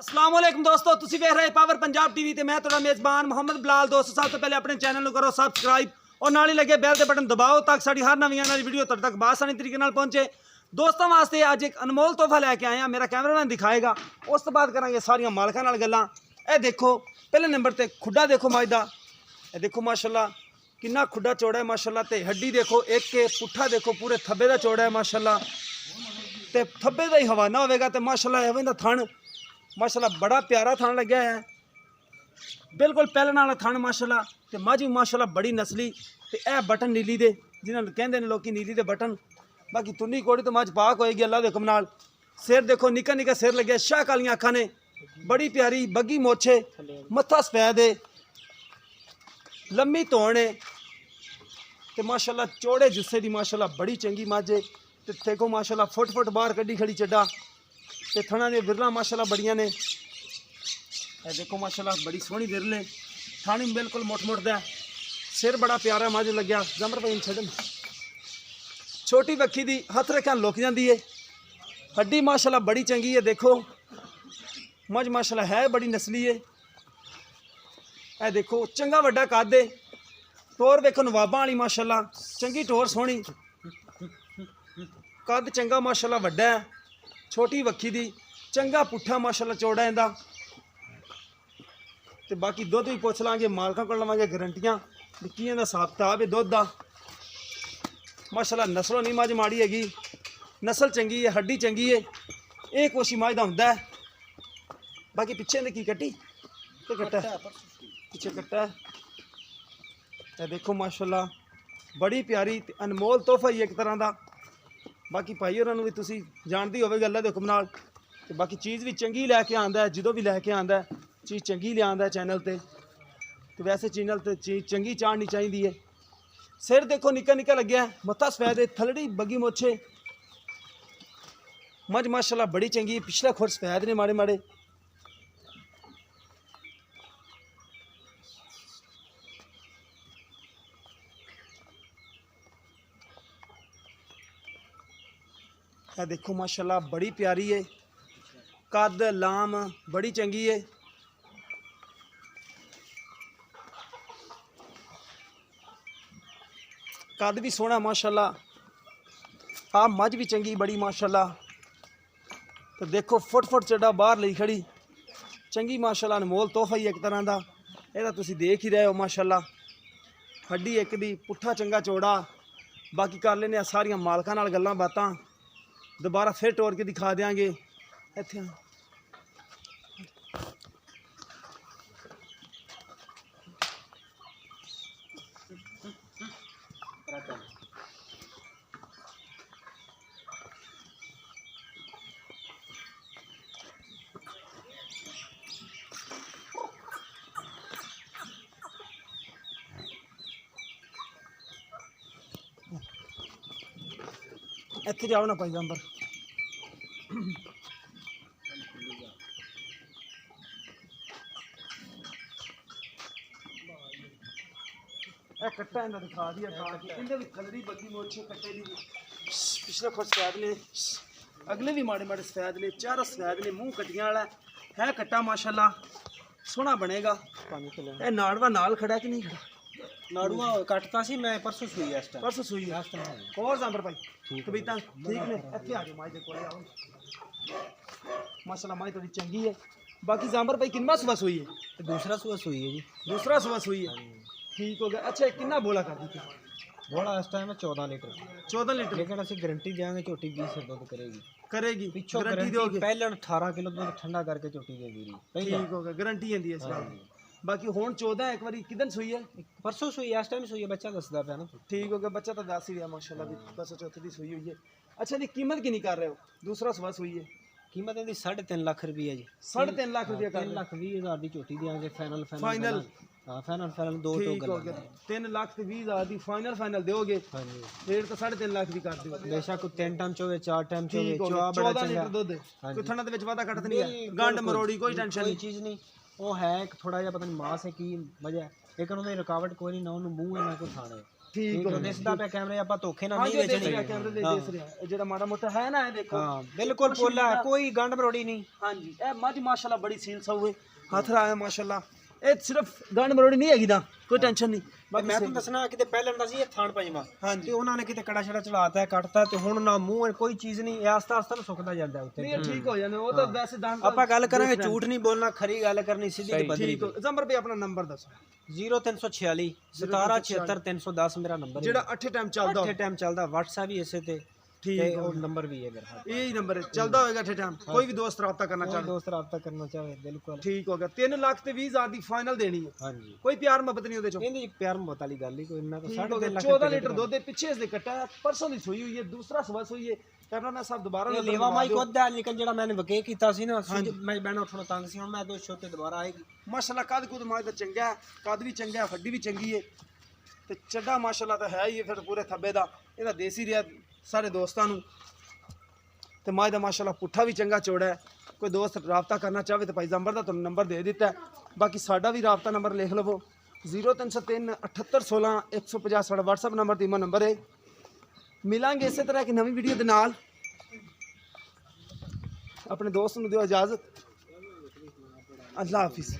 अस्सलाम वालेकुम दोस्तों, तुसी वेख रहे पावर पंजाब टीवी ते मैं तुहाडा मेज़बान मोहम्मद बिलाल। दोस्तों सब तो पहले अपने चैनल करो सबसक्राइब और नाल ही लगे बैल के बटन दबाओ ताकि साडी हर नवीं आने वाली वीडियो तुहाडे तक आसानी तरीके नाल पहुंचे। दोस्तों वास्ते अज एक अनमोल तोहफा लैके आए हैं, मेरा कैमरामैन दिखाएगा, उस तो बाद करांगे सारियां मालकां नाल गल्लां। ए देखो पहले नंबर ते खुड्डा देखो मज दा, ए देखो माशाल्लाह कितना खुड्डा चौड़ा है माशाल्लाह। ते हड्डी देखो एक के पुट्ठा देखो पूरे थब्बे दा चौड़ा है माशाल्लाह। ते थब्बे दा ही हवाना होवेगा ते माशाल्लाह एवें दा थण माशाल्लाह बड़ा प्यारा थण लग्या है, बिल्कुल पहले नाल थण माशाल्लाह। ते मझ भी माशाल्लाह बड़ी नस्ली ते ए बटन नीली दे जिन्होंने कहते हैं लोग नीली दे बटन। बाकी तुन्नी कोड़ी तो मझ पाक होएगी अल्लाह दे हुक्म नाल। सिर देखो निक्का निक्का सिर लग्या, शाह कालियां अखां ने, बड़ी प्यारी बग्गी मोछे, मत्था सफेद है, लम्मी धौन है ते माशाल्लाह चौड़े जुस्से दी माशाल्लाह बड़ी चंगी मझ है। ते देखो माशाल्लाह फुट बाहर कड्डी खड़ी चड्डा ते थणा ने विरला माशाल्लाह बड़ियां ने। ए देखो माशाल्लाह बड़ी सोहनी विरल है, थानी बिल्कुल मुठ दा, सिर बड़ा प्यारा मझ लग्या। जमर भाई छड्डन छोटी वक्खी दी हथ रखा लुक जाती है, हड्डी माशाल्लाह बड़ी चंगी है। देखो मझ माशाल्लाह है बड़ी नस्ली है। ए देखो चंगा वड्डा कद है, टोर देखो नवाबां वाली माशाल्लाह चंगी टोर सोहनी, कद चंगा माशाल्लाह वड्डा है, छोटी वक्खी दी चंगा पुट्ठा माशाल्लाह चौड़ा इंदा। ते बाकी दुध भी पुछ लांगे मालकां कोल लवांगे गारंटियां कियां दा हिसाब किताब है दुध दा। माशाल्लाह नस्लों नहीं मझ माड़ी हैगी, नस्ल चंगी है, हड्डी चंगी है, ये कोशी मझ दा हुंदा है। बाकी पिछे ने की कट्टी ते कट्टा पिछे कट्टा है। देखो माशाल्लाह बड़ी प्यारी ते अनमोल तोहफा ही एक तरह का। बाकी भाई होरां नूं भी तुसीं जानदी होवेगी अल्लाह दे हुक्म नाल। ते बाकी चीज़ भी चंगी लैके आंदा है, जदों भी लैके आंदा है चीज़ चंगी लिआंदा है चैनल ते। तो वैसे चैनल ते चीज़ चंगी चाढ़नी चाहिदी है। सिर देखो निक्का निक्का लग्या है, मत्था सफेद है, थलड़ी बग्गी मोछे, मझ माशाल्लाह बड़ी चंगी, पिछला खुर सफेद ने माड़े माड़े। है देखो माशाल्लाह बड़ी प्यारी है, कद लाम बड़ी चंगी है। कद भी सोहना माशाल्लाह, आप मझ भी चंगी बड़ी माशाल्लाह। तो देखो फुट चड्डा बाहर ली खड़ी चंगी माशाल्लाह, अनमोल तोहफा ही एक तरह का। यह तुसीं देख ही रहे हो माशाल्लाह, हड्डी एक दी पुट्ठा चंगा चौड़ा। बाकी कर लेने सारियां मालकां नाल गल्लां बातां, दोबारा फिर टोर के दिखा देंगे इत्थे। इत्थे जाओ ना पैगंबर। कट्टा इंदा दिखा दिया, इंदे भी कलरी बग्गी मोछे कट्टे दी, पिछले खुद सफेद ने, अगले भी माड़े माड़े सफेद ने, चारों सफेद ने, मुँह कट्टियां वाला है कट्टा माशाल्लाह सोहना बनेगा। ए नाड़वा नाल खड़ा कि नहीं खड़ा? नाड़ुआ कटता सी मैं परसों सुई है, परसों सुई है। और जांबर भाई कविता ठीक ने, इत्थे आ जाओ माई दे कोल आओ माशाल्लाह माई थोड़ी चंगी है। बाकी जांबर भाई कितना सुबह सुई है? दूसरा सुबह सुई है जी, दूसरा सुबह सुई है, ठीक हो गया। अच्छा कितना बोला कर दी? बोला इस टाइम 14 लीटर 14 लीटर, लेकिन असं गारंटी देंगे झोटी 20 दुध करेगी करेगी पिछों गारंटी दोगे? पहले 18 किलो दूध ठंडा करके झोटी दे दी रही, ठीक हो गया गारंटी आंदी है इस बात की। बाकी हुण 14 एक बारी किदन सुई है? परसों सुई है, इस टाइम सुई है, बच्चा दसदा पिया ना। ठीक हो गया, बच्चा तो दस ही रहा माशाल्लाह भी, बस चौथे दी सुई हुई है। अच्छा जी कीमत कितनी कर रहे हो? दूसरा सुबह सुई है, कीमत इहदी 3.5 लाख रुपये जी। 3.5 लाख रुपया कर 3 लाख 20 हज़ार की झोटी देंगे फाइनल फाइनल। हाँ फाइनल दो ठीक हो गया, 3 लाख 20 हज़ार की फाइनल दोगे? हाँ जी, रेट तो 3.5 लाख भी कर दियो। बेशक 3 टाइम चोवे 4 टाइम चोवे, ठीक हो गया, चोआ बड़ा 14 चंगा लीटर दुध, हाँ कोई जी। थना दे विच वादा कटत नहीं है, गंड मरोड़ी कोई टेंशन कोई नहीं। चीज़ नहीं, वो है थोड़ा जिहा पता नहीं मास है की मजा है, लेकिन उन्हें रुकावट कोई नहीं, ना उन्हें मूँह है ना कोई खाना है। ਠੀਕ ਹੋ ਦਿਸਦਾ ਪਿਆ ਕੈਮਰੇ ਆਪਾਂ ਧੋਖੇ ਨਾਲ ਹਾਂ ਨਹੀਂ ਜੀ ਦੇਖ ਵੇਚਣੀ ਰਿਹਾ ਕੈਮਰੇ ਦੇ ਦੇਖ ਰਿਹਾ ਇਹ ਜਿਹੜਾ ਮਾੜਾ ਮੋਟਾ ਹੈ ਨਾ ਇਹ ਦੇਖੋ ਹਾਂ ਬਿਲਕੁਲ ਪੋਲਾ ਹੈ, ਕੋਈ ਗੰਢ ਮਰੋੜੀ ਨਹੀਂ। ਹਾਂਜੀ ਇਹ ਮੱਝ ਮਾਸ਼ਾਅੱਲਾ ਬੜੀ ਸੀਲ ਸੌ ਹੈ ਹੱਥ ਰਾਇਆ ਮਾਸ਼ਾਅੱਲਾ ਇਹ ਸਿਰਫ ਗੰਢ ਮਰੋੜੀ ਨਹੀਂ ਹੈਗੀ ਦਾ ਕੋਈ ਟੈਨਸ਼ਨ ਨਹੀਂ ਮੈਂ ਤੁਹਾਨੂੰ ਦੱਸਣਾ ਕਿਤੇ ਪਹਿਲਾਂ ਹੁੰਦਾ ਸੀ ਇਹ ਥਾਣ ਪੰਜਵਾਂ ਹਾਂਜੀ ਤੇ ਉਹਨਾਂ ਨੇ ਕਿਤੇ ਕੜਾ ਛੜਾ ਚੜਾਤਾ ਕੱਟਤਾ ਤੇ ਹੁਣ ਨਾ ਮੂੰਹ ਕੋਈ ਚੀਜ਼ ਨਹੀਂ, ਇਹ ਆਸਤਾ ਆਸਤਾ ਨੂੰ ਸੁੱਕਦਾ ਜਾਂਦਾ ਉੱਤੇ। ਨਹੀਂ ਇਹ ਠੀਕ ਹੋ ਜਾਂਦੇ ਉਹ ਤਾਂ ਵੈਸੇ ਦੰਦ ਆਪਾਂ ਗੱਲ ਕਰਾਂਗੇ, ਝੂਠ ਨਹੀਂ ਬੋਲਣਾ, ਖਰੀ ਗੱਲ ਕਰਨੀ, ਸਿੱਧੀ ਤੇ ਬਦਲੀ। ਠੀਕ ਹੋ ਜ਼ੰਬਰ ਵੀ ਆਪਣਾ ਨੰਬਰ ਦੱਸੋ 0346 1776 310 ਮੇਰਾ ਨੰਬਰ ਹੈ, ਜਿਹੜਾ 8 ਟਾਈਮ ਚੱਲਦਾ ਅੱਠੇ ਟਾਈਮ ਚੱਲਦਾ। WhatsApp ਵੀ ਇਸੇ ਤੇ ਠੀਕ ਤੇ ਉਹ ਨੰਬਰ ਵੀ ਹੈ ਮੇਰਾ ਹੱਥ। ਇਹ ਹੀ ਨੰਬਰ ਹੈ ਚੱਲਦਾ ਹੋਏਗਾ 8 ਟਾਈਮ ਕੋਈ ਵੀ ਦੋਸਤ ਰਾਬਤਾ ਕਰਨਾ ਕੋਈ ਚਾਹੇ ਦੋਸਤ ਰਾਬਤਾ ਕਰਨਾ ਚਾਹੇ ਬਿਲਕੁਲ ਠੀਕ ਹੋ ਗਿਆ 3 ਲੱਖ ਤੇ 20,000 ਦੀ ਫਾਈਨਲ ਦੇਣੀ ਹੈ ਹਾਂਜੀ। ਕੋਈ ਪਿਆਰ ਮੁਹੱਬਤ ਨਹੀਂ ਉਹਦੇ ਚੋਂ ਇਹਦੀ ਪਿਆਰ ਮੁਹੱਬਤ ਵਾਲੀ ਗੱਲ ਹੀ ਕੋਈ ਇੰਨਾ ਤਾਂ ਠੀਕ ਹੋ 3.5 ਗਿਆ ਲੱਖ 14 ਲੀਟਰ ਦੁੱਧ ਦੇ ਪਿੱਛੇ ਇਸ ਦੇ ਕੱਟਾ ਹੈ, ਪਰਸੋਂ ਦੀ ਸੂਈ ਹੋਈ ਹੈ ਦੂਸਰਾ ਸਵਾ ਸੂਈ ਹੈ ਕਰਨਾ ਨਾ ਸਭ ਦੁਬਾਰਾ ਇਹ ਲੇਵਾ ਮਾਈ ਕੋਦ ਹੈ, ਲੇਕਿਨ ਜਿਹੜਾ ਮੈंने ਵਕੇ ਕੀਤਾ ਸੀ ਨਾ ਮੈਂ ਬੈਣਾ ਉਠਣਾ ਤੰਗ ਸੀ, ਹੁਣ ਮੈਂ ਦੋ ਛੋਟੇ ਦੁਬਾਰਾ ਆਏਗੀ। ਮਾਸ਼ਾਅੱਲਾ ਕੱਦ ਕੁਦ ਮਾਜ ਦਾ ਚੰਗਾ ਹੈ, ਕੱਦ ਵੀ ਚੰਗਾ ਹੈ, ਹੱਡੀ ਵੀ ਚੰਗੀ ਹੈ ਤੇ ਚੱਡਾ ਮਾਸ਼ਾਅੱਲਾ ਤਾਂ ਹੈ ਹੀ ਹੈ ਫਿਰ ਪੂਰੇ ਥੱਬੇ ਦਾ, ਇਹਦਾ ਦੇਸੀ ਰਿਹਾ ਸਾਰੇ ਦੋਸਤਾਂ ਨੂੰ ਤੇ ਮਾਜ ਦਾ ਮਾਸ਼ਾਅੱਲਾ ਪੁੱਠਾ ਵੀ ਚੰਗਾ ਚੌੜਾ ਹੈ। ਕੋਈ ਦੋਸਤ ਰਾਬਤਾ ਕਰਨਾ ਚਾਹਵੇ ਤਾਂ ਭਾਈ ਜ਼ੰਬਰ ਦਾ ਤੁਹਾਨੂੰ ਨੰਬਰ ਦੇ ਦਿੱਤਾ ਹੈ, ਬਾਕੀ ਸਾਡਾ ਵੀ ਰਾਬਤਾ ਨੰਬਰ ਲਿਖ ਲਵੋ 0303 7816 150 ਸਾਡਾ WhatsApp ਨੰਬਰ ਤੇ ਈਮੋ ਨੰਬਰ ਹੈ। ਮਿਲਾਂਗੇ ਇਸੇ ਤਰ੍ਹਾਂ ਇੱਕ ਨਵੀਂ ਵੀਡੀਓ ਦੇ ਨਾਲ, ਆਪਣੇ ਦੋਸਤ ਨੂੰ ਦਿਓ ਇਜਾਜ਼ਤ, ਅੱਲਾਹ ਹਾਫਿਜ਼।